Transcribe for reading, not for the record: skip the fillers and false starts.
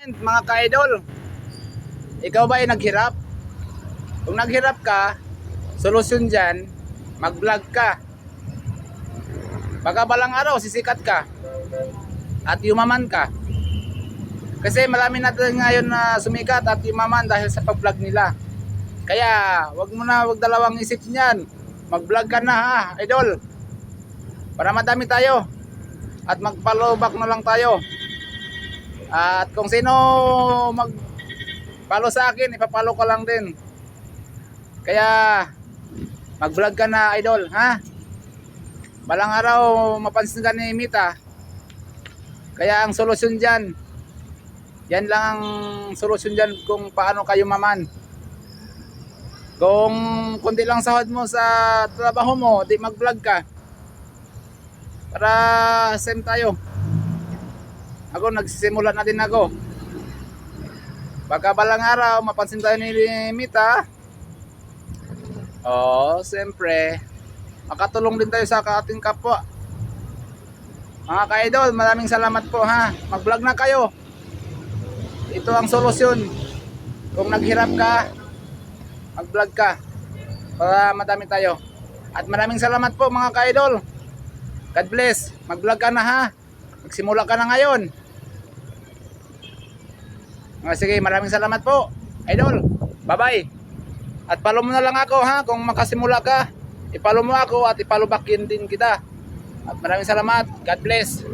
Mga ka-idol, ikaw ba ay naghirap? Kung naghirap ka, solusyon dyan, mag-vlog ka. Baka balang araw, sisikat ka at yumaman ka. Kasi marami natin ngayon na sumikat at yumaman dahil sa pag-vlog nila. Kaya, wag dalawang isip niyan. Mag-vlog ka na ha, idol. Para madami tayo. At mag-follow back na lang tayo. At kung sino mag-follow sa akin, ipapollow ko lang din. Kaya mag-vlog ka na, idol, ha? Balang araw mapansin ka ni Mita. Kaya ang solusyon diyan, yan lang ang solusyon diyan kung paano kayo maman. Kung kundi lang sahod mo sa trabaho mo, di mag-vlog ka. Para same tayo. Ako, nagsisimula na din ako. Baka balang araw, mapansin tayo ni Mita. Siyempre, makatulong din tayo sa ating kapwa. Mga ka-idol, maraming salamat po ha. Mag-vlog na kayo. Ito ang solusyon. Kung naghirap ka, mag-vlog ka. Para madami tayo. At maraming salamat po mga ka-idol. God bless. Mag-vlog ka na ha. Magsimula ka na ngayon. Sige, maraming salamat po, idol. Bye-bye. At follow mo na lang ako ha. Kung makasimula ka, i-follow mo ako at i-follow back din kita. At maraming salamat. God bless.